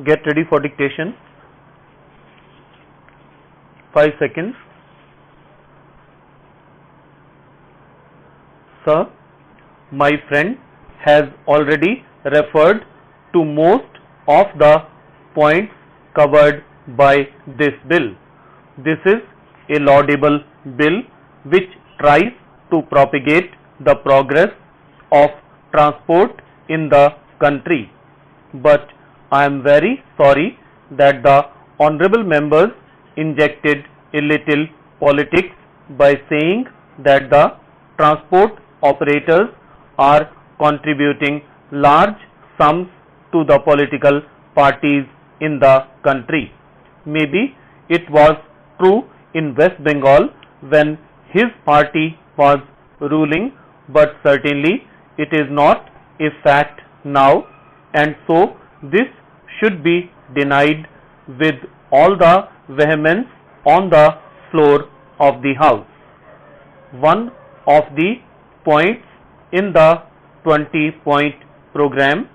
Get ready for dictation. 5 seconds. Sir, my friend has already referred to most of the points covered by this bill. This is a laudable bill which tries to propagate the progress of transport in the country. But I am very sorry that the honorable members injected a little politics by saying that the transport operators are contributing large sums to the political parties in the country. Maybe it was true in West Bengal when his party was ruling, but certainly it is not a fact now, and so this should be denied with all the vehemence on the floor of the House. One of the points in the 20-point program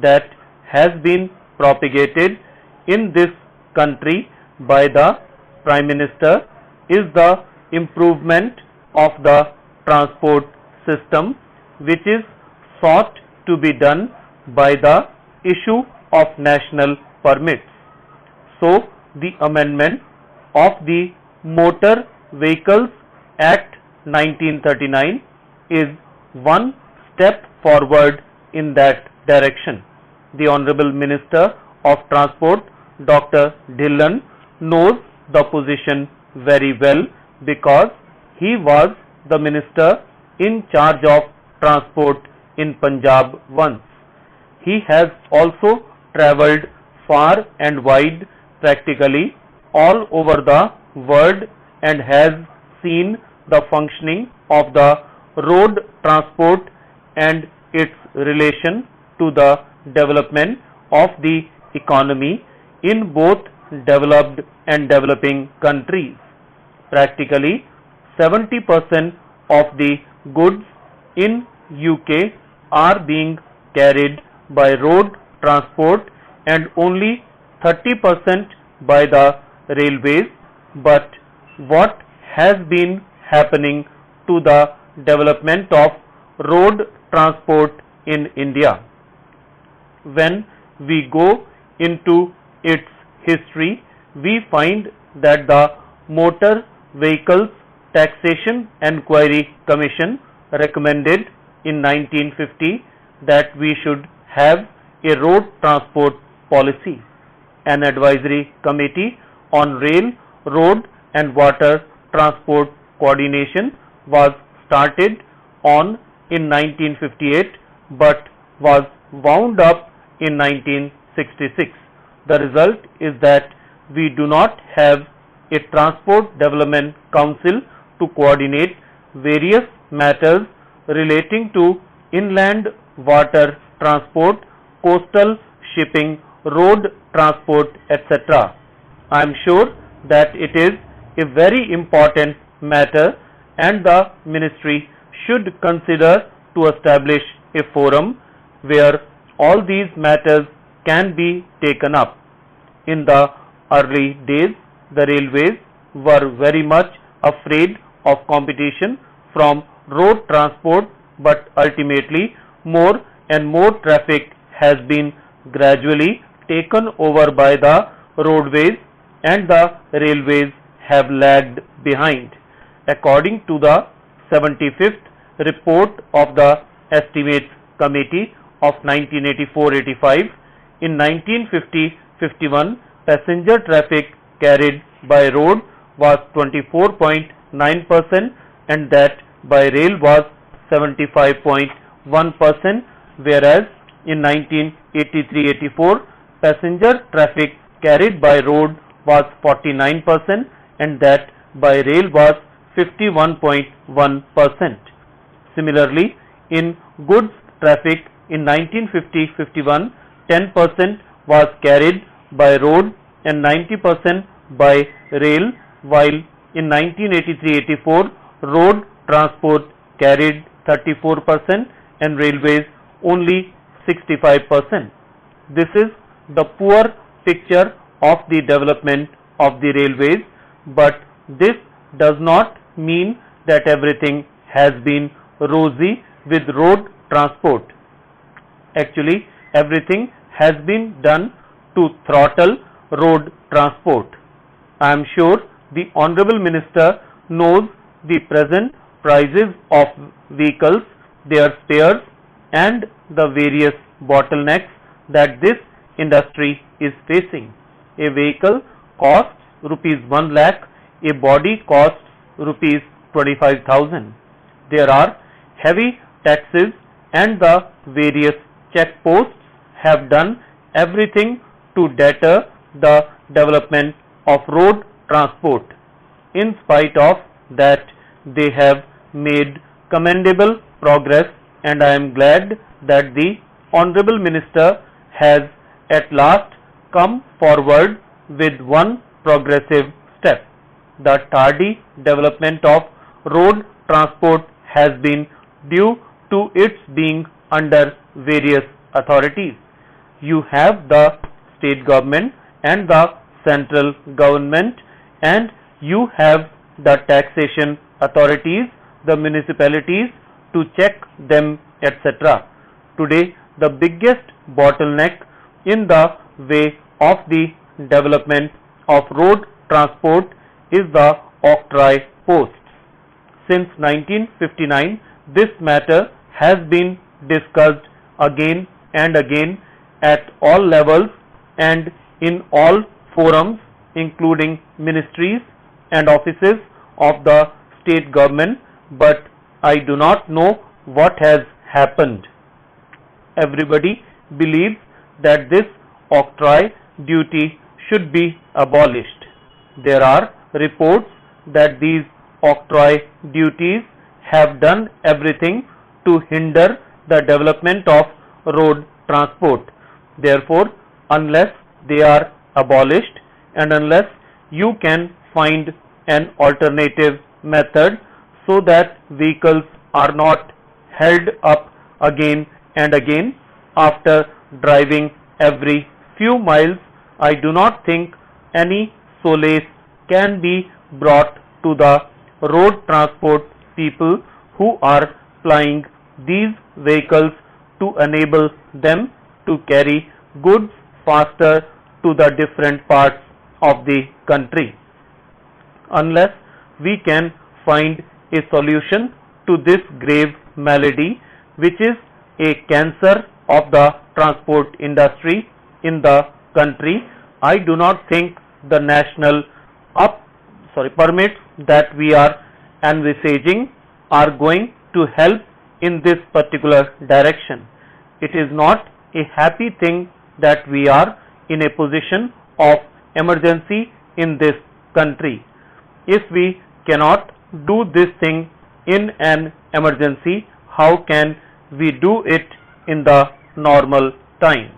that has been propagated in this country by the Prime Minister is the improvement of the transport system, which is sought to be done by the issue of national permits. So, the amendment of the Motor Vehicles Act 1939 is one step forward in that direction. The Honorable Minister of Transport, Dr. Dhillon, knows the position very well because he was the Minister in charge of transport in Punjab once. He has also travelled far and wide, practically all over the world, and has seen the functioning of the road transport and its relation to the development of the economy in both developed and developing countries. Practically 70% of the goods in UK are being carried by road transport and only 30% by the railways. But what has been happening to the development of road transport in India? When we go into its history, we find that the Motor Vehicles Taxation Enquiry Commission recommended in 1950 that we should have a road transport policy. An advisory committee on rail, road and water transport coordination was started on in 1958 but was wound up in 1966. The result is that we do not have a Transport Development Council to coordinate various matters relating to inland water transport, coastal shipping, road transport, etc. I am sure that it is a very important matter and the ministry should consider to establish a forum where all these matters can be taken up. In the early days, the railways were very much afraid of competition from road transport, but ultimately more and more traffic has been gradually taken over by the roadways and the railways have lagged behind. According to the 75th report of the Estimates Committee of 1984-85, in 1950-51 passenger traffic carried by road was 24.9% and that by rail was 75.1%, whereas in 1983-84 passenger traffic carried by road was 49% and that by rail was 51.1%. Similarly, in goods traffic in 1950-51, 10% was carried by road and 90% by rail, while in 1983-84 road transport carried 34% and railways only 65%. This is the poor picture of the development of the railways, but this does not mean that everything has been rosy with road transport. Actually, everything has been done to throttle road transport. I am sure the Honorable Minister knows the present prices of vehicles, their spares, and the various bottlenecks that this industry is facing. A vehicle costs rupees 1 lakh, a body costs rupees 25,000. There are heavy taxes and the various checkposts have done everything to deter the development of road transport. In spite of that, they have made commendable progress, and I am glad that the Honorable Minister has at last come forward with one progressive step. The tardy development of road transport has been due to its being under various authorities. You have the state government and the central government, and you have the taxation authorities, the municipalities to check them, etc. Today, the biggest bottleneck in the way of the development of road transport is the octroi posts. Since 1959, this matter has been discussed again and again at all levels and in all forums, including ministries and offices of the state government, but I do not know what has happened. Everybody believes that this octroi duty should be abolished. There are reports that these octroi duties have done everything to hinder the development of road transport. Therefore, unless they are abolished and unless you can find an alternative method so that vehicles are not held up again and again after driving every few miles, I do not think any solace can be brought to the road transport people who are plying these vehicles to enable them to carry goods faster to the different parts of the country. Unless we can find a solution to this grave malady, which is a cancer of the transport industry in the country, I do not think the national permits that we are envisaging are going to help in this particular direction. It is not a happy thing that we are in a position of emergency in this country. If we cannot do this thing in an emergency, how can we do it in the normal time?